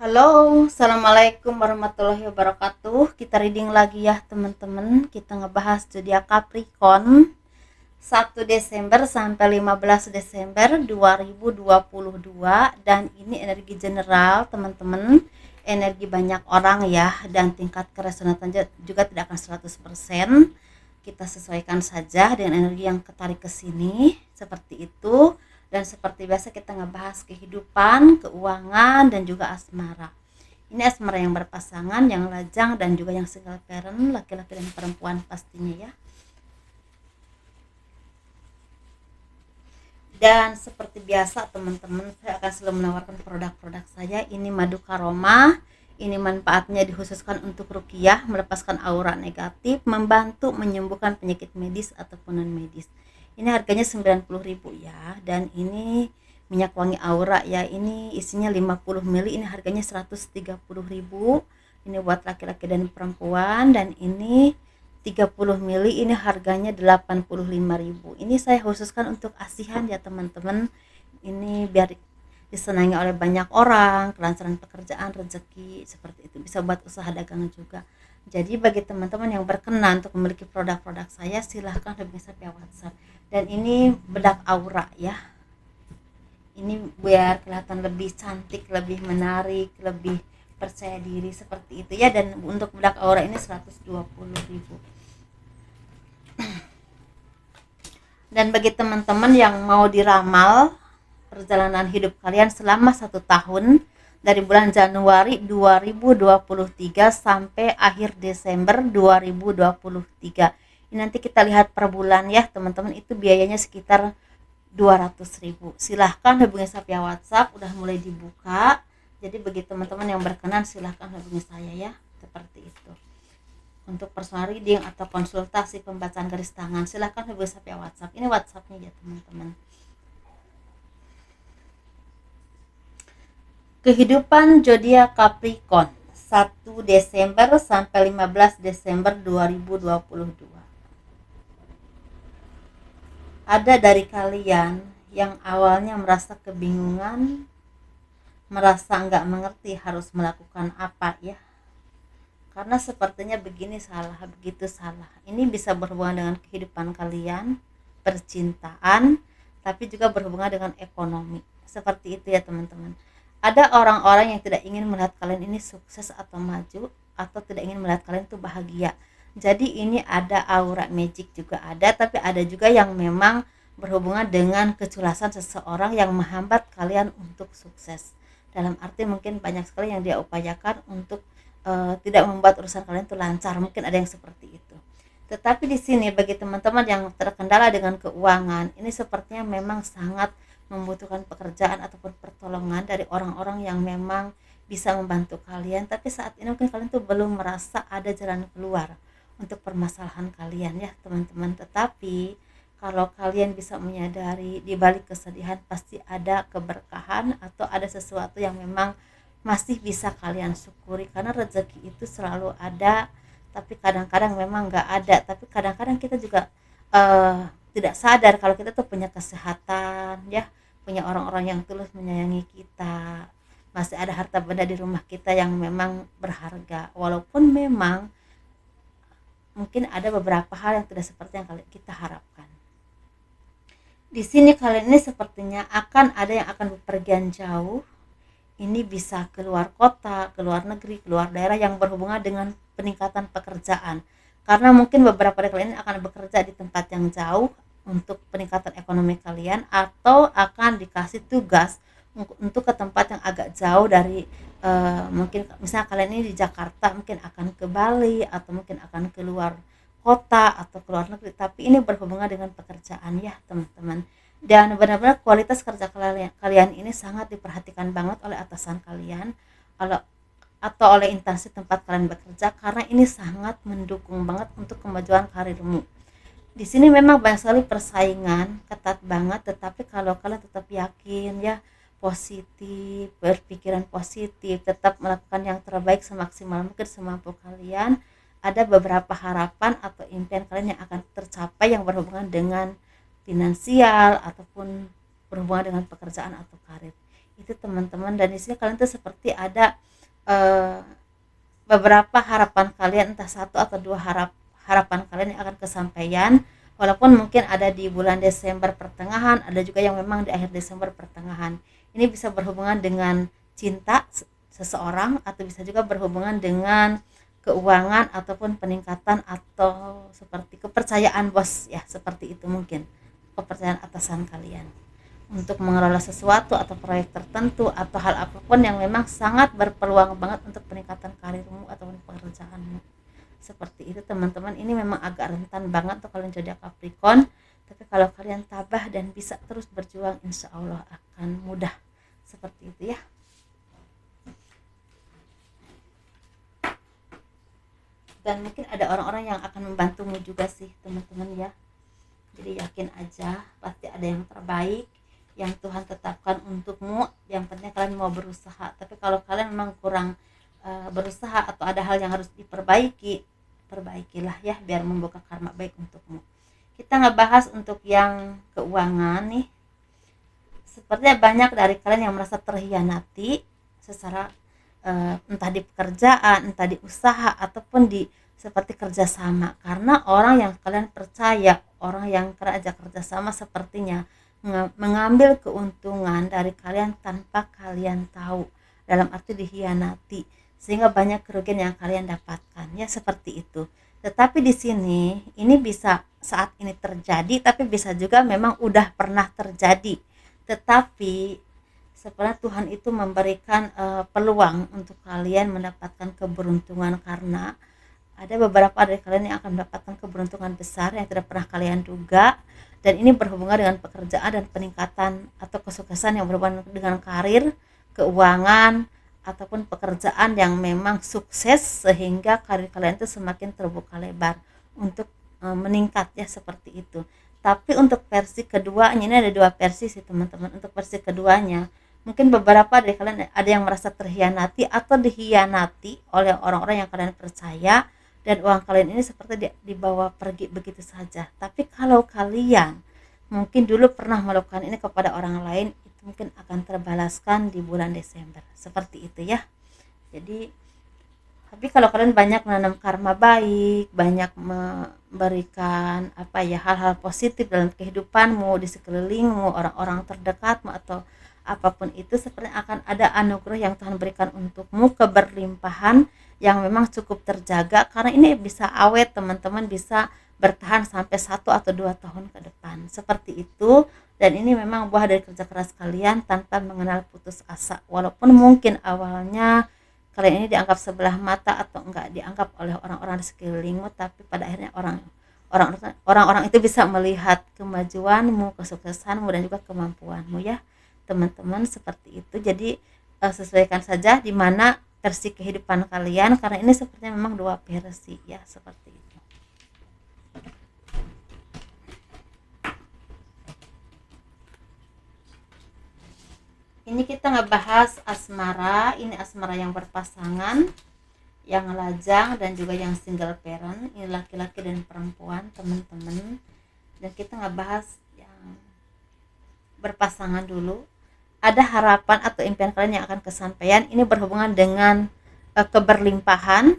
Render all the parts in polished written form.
Halo, assalamualaikum warahmatullahi wabarakatuh. Kita reading lagi ya teman-teman. Kita ngebahas zodiak Capricorn 1 Desember sampai 15 Desember 2022. Dan ini energi general teman-teman, energi banyak orang ya, dan tingkat keresonansan juga tidak akan 100%. Kita sesuaikan saja dengan energi yang ketarik ke sini, seperti itu. Dan seperti biasa kita ngebahas kehidupan, keuangan, dan juga asmara. Ini asmara yang berpasangan, yang lajang, dan juga yang single parent, laki-laki dan perempuan pastinya ya. Dan seperti biasa teman-teman, saya akan selalu menawarkan produk-produk saya. Ini madu karoma. Ini manfaatnya dikhususkan untuk ruqyah, melepaskan aura negatif, membantu menyembuhkan penyakit medis ataupun non medis. Ini harganya 90.000 ya. Dan ini minyak wangi aura ya. Ini isinya 50 ml, ini harganya 130.000. Ini buat laki-laki dan perempuan. Dan ini 30 mili ini harganya 85.000. Ini saya khususkan untuk asihan ya teman-teman. Ini biar disenangi oleh banyak orang, kelancaran pekerjaan, rezeki, seperti itu. Bisa buat usaha dagangan juga. Jadi bagi teman-teman yang berkenan untuk memiliki produk-produk saya, silahkan hubungi saya via WhatsApp. Dan ini bedak aura ya. Ini biar kelihatan lebih cantik, lebih menarik, lebih percaya diri, seperti itu ya. Dan untuk bedak aura ini 120.000. Dan bagi teman-teman yang mau diramal perjalanan hidup kalian selama 1 tahun, dari bulan Januari 2023 sampai akhir Desember 2023. Ini nanti kita lihat per bulan ya teman-teman, itu biayanya sekitar 200.000. Silahkan hubungi saya via WhatsApp, udah mulai dibuka. Jadi bagi teman-teman yang berkenan silahkan hubungi saya ya, seperti itu. Untuk personal reading atau konsultasi pembacaan garis tangan, silahkan hubungi saya via WhatsApp. Ini WhatsAppnya ya teman-teman. Kehidupan zodiak Capricorn 1 Desember sampai 15 Desember 2022. Ada dari kalian yang awalnya merasa kebingungan, merasa nggak mengerti harus melakukan apa ya. Karena sepertinya begini salah, begitu salah. Ini bisa berhubungan dengan kehidupan kalian, percintaan, tapi juga berhubungan dengan ekonomi. Seperti itu ya teman-teman. Ada orang-orang yang tidak ingin melihat kalian ini sukses atau maju, atau tidak ingin melihat kalian itu bahagia. Jadi ini ada aura magic juga ada, tapi ada juga yang memang berhubungan dengan keculasan seseorang yang menghambat kalian untuk sukses. Dalam arti mungkin banyak sekali yang dia upayakan untuk tidak membuat urusan kalian itu lancar, mungkin ada yang seperti itu. Tetapi di sini bagi teman-teman yang terkendala dengan keuangan, ini sepertinya memang sangat membutuhkan pekerjaan ataupun pertolongan dari orang-orang yang memang bisa membantu kalian, tapi saat ini mungkin kalian tuh belum merasa ada jalan keluar untuk permasalahan kalian ya teman-teman. Tetapi kalau kalian bisa menyadari di balik kesedihan pasti ada keberkahan atau ada sesuatu yang memang masih bisa kalian syukuri, karena rezeki itu selalu ada, tapi kadang-kadang memang nggak ada. Tapi kadang-kadang kita juga tidak sadar kalau kita tuh punya kesehatan ya, punya orang-orang yang tulus menyayangi kita, masih ada harta benda di rumah kita yang memang berharga, walaupun memang mungkin ada beberapa hal yang tidak seperti yang kita harapkan. Di sini kalian ini sepertinya akan ada yang akan bepergian jauh. Ini bisa keluar kota, keluar negeri, keluar daerah yang berhubungan dengan peningkatan pekerjaan. Karena mungkin beberapa dari kalian akan bekerja di tempat yang jauh untuk peningkatan ekonomi kalian, atau akan dikasih tugas untuk ke tempat yang agak jauh dari mungkin misalnya kalian ini di Jakarta, mungkin akan ke Bali atau mungkin akan keluar kota atau keluar negeri, tapi ini berhubungan dengan pekerjaan ya teman-teman. Dan benar-benar kualitas kerja kalian ini sangat diperhatikan banget oleh atasan kalian atau oleh instansi tempat kalian bekerja, karena ini sangat mendukung banget untuk kemajuan karirmu. Di sini memang banyak sekali persaingan, ketat banget, tetapi kalau kalian tetap yakin ya, positif, berpikiran positif, tetap melakukan yang terbaik semaksimal mungkin semampu kalian, ada beberapa harapan atau impian kalian yang akan tercapai yang berhubungan dengan finansial ataupun berhubungan dengan pekerjaan atau karir. Itu teman-teman. Dan di sini kalian tuh seperti ada eh, beberapa harapan kalian, entah satu atau dua harapan kalian yang akan kesampaian, walaupun mungkin ada di bulan Desember pertengahan, ada juga yang memang di akhir Desember pertengahan. Ini bisa berhubungan dengan cinta seseorang, atau bisa juga berhubungan dengan keuangan ataupun peningkatan atau seperti kepercayaan bos ya, seperti itu mungkin kepercayaan atasan kalian untuk mengelola sesuatu atau proyek tertentu atau hal apapun yang memang sangat berpeluang banget untuk peningkatan karirmu ataupun pekerjaanmu. Seperti itu teman-teman, ini memang agak rentan banget tuh kalian zodiak Capricorn, tapi kalau kalian tabah dan bisa terus berjuang, insya Allah akan mudah. Seperti itu ya. Dan mungkin ada orang-orang yang akan membantumu juga sih teman-teman ya, jadi yakin aja pasti ada yang terbaik yang Tuhan tetapkan untukmu. Yang penting kalian mau berusaha. Tapi kalau kalian memang kurang berusaha atau ada hal yang harus diperbaiki, perbaikilah ya, biar membuka karma baik untukmu. Kita ngebahas untuk yang keuangan nih. Sepertinya banyak dari kalian yang merasa terhianati secara entah di pekerjaan, entah di usaha, ataupun di seperti kerjasama, karena orang yang kalian percaya, orang yang kalian ajak kerjasama sepertinya mengambil keuntungan dari kalian tanpa kalian tahu, dalam arti dihianati, sehingga banyak kerugian yang kalian dapatkan ya, seperti itu. Tetapi di sini ini bisa saat ini terjadi, tapi bisa juga memang udah pernah terjadi. Tetapi sebenarnya Tuhan itu memberikan peluang untuk kalian mendapatkan keberuntungan, karena ada beberapa dari kalian yang akan mendapatkan keberuntungan besar yang tidak pernah kalian duga, dan ini berhubungan dengan pekerjaan dan peningkatan atau kesuksesan yang berhubungan dengan karir, keuangan, ataupun pekerjaan yang memang sukses, sehingga karir kalian itu semakin terbuka lebar untuk meningkat ya, seperti itu. Tapi untuk versi keduanya, ini ada dua versi sih teman-teman. Untuk versi keduanya, mungkin beberapa dari kalian ada yang merasa terhianati atau dihianati oleh orang-orang yang kalian percaya, dan uang kalian ini seperti dibawa pergi begitu saja. Tapi kalau kalian mungkin dulu pernah melakukan ini kepada orang lain, itu mungkin akan terbalaskan di bulan Desember. Seperti itu ya. Jadi, tapi kalau kalian banyak menanam karma baik, banyak memberikan hal-hal positif dalam kehidupanmu, di sekelilingmu, orang-orang terdekatmu, atau apapun itu, sepertinya akan ada anugerah yang Tuhan berikan untukmu, keberlimpahan yang memang cukup terjaga, karena ini bisa awet teman-teman, bisa bertahan sampai 1 atau 2 tahun ke depan, seperti itu. Dan ini memang buah dari kerja keras kalian tanpa mengenal putus asa, walaupun mungkin awalnya kalian ini dianggap sebelah mata atau enggak dianggap oleh orang-orang di sekelilingmu, tapi pada akhirnya orang-orang itu bisa melihat kemajuanmu, kesuksesanmu, dan juga kemampuanmu ya teman-teman, seperti itu. Jadi sesuaikan saja di mana versi kehidupan kalian, karena ini sepertinya memang dua versi ya, seperti itu. Ini kita ngebahas asmara. Ini asmara yang berpasangan, yang lajang, dan juga yang single parent. Ini laki-laki dan perempuan teman-teman. Dan kita ngebahas yang berpasangan dulu. Ada harapan atau impian kalian yang akan kesampaian. Ini berhubungan dengan keberlimpahan,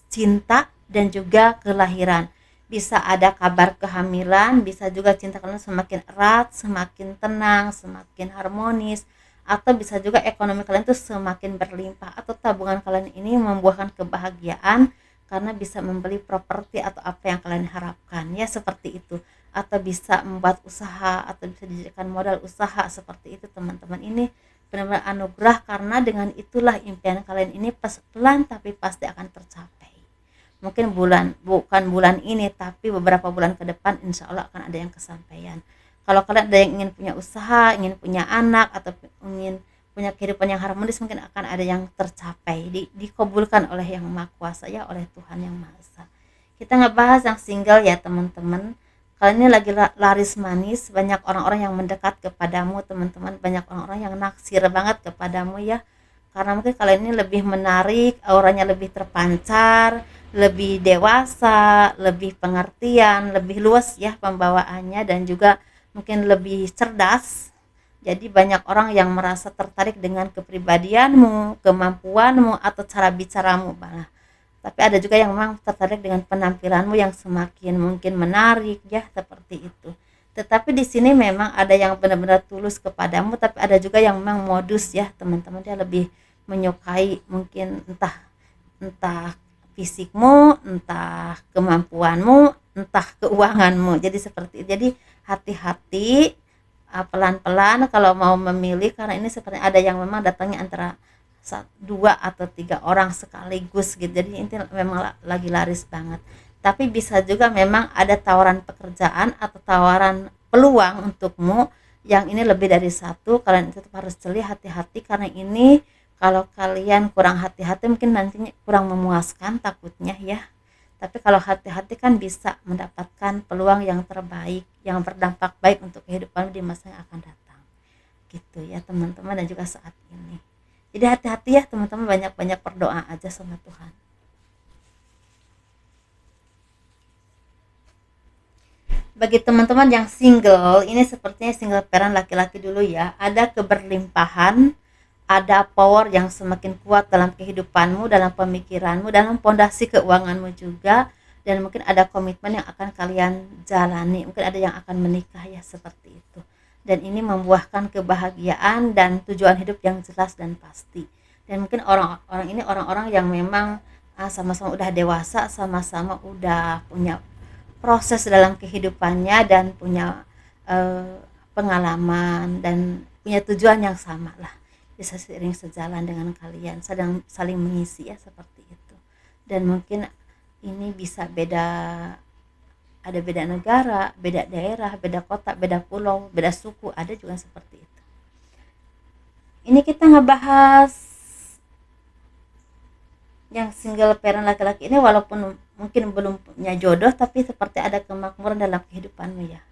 cinta, dan juga kelahiran. Bisa ada kabar kehamilan, bisa juga cinta kalian semakin erat, semakin tenang, semakin harmonis, atau bisa juga ekonomi kalian tuh semakin berlimpah, atau tabungan kalian ini membuahkan kebahagiaan karena bisa membeli properti atau apa yang kalian harapkan ya, seperti itu. Atau bisa membuat usaha, atau bisa dijadikan modal usaha, seperti itu teman-teman. Ini benar-benar anugerah, karena dengan itulah impian kalian ini pelan tapi pasti akan tercapai. Mungkin bukan bulan ini, tapi beberapa bulan ke depan insya Allah akan ada yang kesampaian. Kalau kalian ada yang ingin punya usaha, ingin punya anak, atau ingin punya kehidupan yang harmonis, mungkin akan ada yang tercapai, dikabulkan oleh Yang Maha Kuasa ya, oleh Tuhan Yang Maha Esa. Kita ngebahas yang single ya teman-teman. Kali ini lagi laris manis, banyak orang-orang yang mendekat kepadamu teman-teman, banyak orang-orang yang naksir banget kepadamu ya, karena mungkin kalian ini lebih menarik, auranya lebih terpancar, lebih dewasa, lebih pengertian, lebih luas ya pembawaannya, dan juga mungkin lebih cerdas. Jadi banyak orang yang merasa tertarik dengan kepribadianmu, kemampuanmu, atau cara bicaramu malah. Tapi ada juga yang memang tertarik dengan penampilanmu yang semakin mungkin menarik ya, seperti itu. Tetapi di sini memang ada yang benar-benar tulus kepadamu, tapi ada juga yang memang modus ya teman-teman, dia lebih menyukai mungkin entah entah fisikmu, entah kemampuanmu, entah keuanganmu. Jadi seperti itu. Jadi hati-hati, pelan-pelan kalau mau memilih, karena ini seperti ada yang memang datangnya antara dua atau tiga orang sekaligus gitu. Jadi ini memang lagi laris banget. Tapi bisa juga memang ada tawaran pekerjaan atau tawaran peluang untukmu yang ini lebih dari satu. Kalian tetap harus jeli, hati-hati, karena ini kalau kalian kurang hati-hati mungkin nantinya kurang memuaskan takutnya ya. Tapi kalau hati-hati kan bisa mendapatkan peluang yang terbaik, yang berdampak baik untuk kehidupan di masa yang akan datang. Gitu ya teman-teman, dan juga saat ini. Jadi hati-hati ya teman-teman, banyak-banyak berdoa aja sama Tuhan. Bagi teman-teman yang single, ini sepertinya single parent laki-laki dulu ya, ada keberlimpahan, ada power yang semakin kuat dalam kehidupanmu, dalam pemikiranmu, dalam fondasi keuanganmu juga, dan mungkin ada komitmen yang akan kalian jalani, mungkin ada yang akan menikah ya, seperti itu. Dan ini membuahkan kebahagiaan dan tujuan hidup yang jelas dan pasti. Dan mungkin orang-orang ini orang-orang yang memang sama-sama udah dewasa, sama-sama udah punya proses dalam kehidupannya, dan punya pengalaman dan punya tujuan yang sama lah, bisa seiring sejalan dengan kalian, sedang saling mengisi ya, seperti itu. Dan mungkin ini bisa beda, ada beda negara, beda daerah, beda kota, beda pulau, beda suku, ada juga seperti itu. Ini kita ngebahas yang single parent laki-laki ini, walaupun mungkin belum punya jodoh, tapi seperti ada kemakmuran dalam kehidupanmu ya.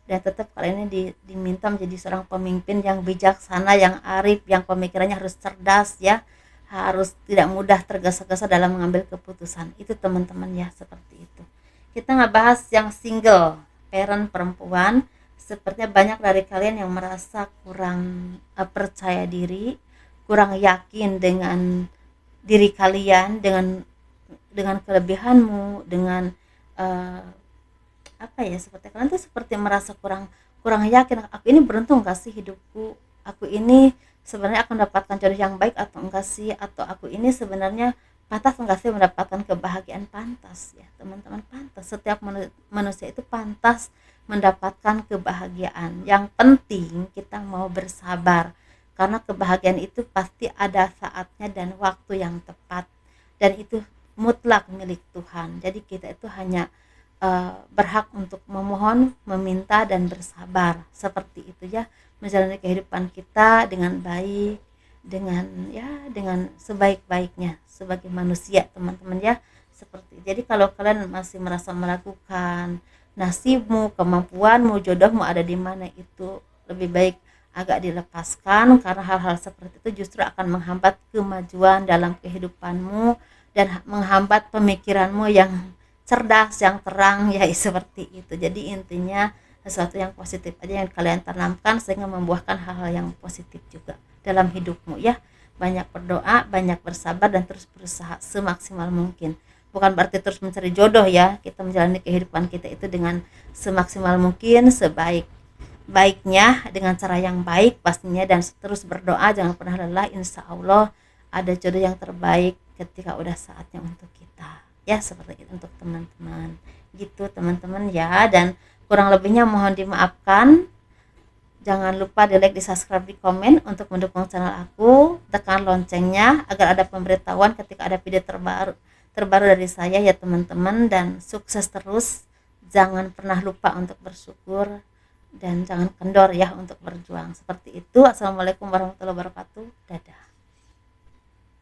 Dan tetap kalian ini diminta menjadi seorang pemimpin yang bijaksana, yang arif, yang pemikirannya harus cerdas ya, harus tidak mudah tergesa-gesa dalam mengambil keputusan. Itu teman-teman ya, seperti itu. Kita ngebahas yang single parent perempuan. Sepertinya banyak dari kalian yang merasa kurang percaya diri, kurang yakin dengan diri kalian, dengan kelebihanmu, dengan apa ya, seperti kalian tuh seperti merasa kurang kurang yakin, aku ini beruntung gak sih hidupku, aku ini sebenarnya akan mendapatkan jodoh yang baik atau enggak sih, atau aku ini sebenarnya pantas enggak sih mendapatkan kebahagiaan. Pantas ya teman-teman, pantas, setiap manusia itu pantas mendapatkan kebahagiaan. Yang penting kita mau bersabar, karena kebahagiaan itu pasti ada saatnya dan waktu yang tepat, dan itu mutlak milik Tuhan. Jadi kita itu hanya berhak untuk memohon, meminta, dan bersabar, seperti itu ya, menjalani kehidupan kita dengan baik, dengan sebaik-baiknya sebagai manusia teman-teman ya, seperti itu. Jadi kalau kalian masih merasa meragukan nasibmu, kemampuanmu, jodohmu ada di mana, itu lebih baik agak dilepaskan, karena hal-hal seperti itu justru akan menghambat kemajuan dalam kehidupanmu dan menghambat pemikiranmu yang cerdas, yang terang ya, seperti itu. Jadi intinya sesuatu yang positif aja yang kalian tanamkan, sehingga membuahkan hal-hal yang positif juga dalam hidupmu ya. Banyak berdoa, banyak bersabar, dan terus berusaha semaksimal mungkin. Bukan berarti terus mencari jodoh ya, kita menjalani kehidupan kita itu dengan semaksimal mungkin, sebaik-baiknya, dengan cara yang baik pastinya, dan terus berdoa, jangan pernah lelah. Insya Allah ada jodoh yang terbaik ketika udah saatnya untuk kita ya, seperti itu untuk teman-teman gitu teman-teman ya. Dan kurang lebihnya mohon dimaafkan. Jangan lupa di like, di subscribe, di komen untuk mendukung channel aku, tekan loncengnya agar ada pemberitahuan ketika ada video terbaru dari saya ya teman-teman. Dan sukses terus, jangan pernah lupa untuk bersyukur, dan jangan kendor ya untuk berjuang, seperti itu. Assalamualaikum warahmatullahi wabarakatuh. Dadah.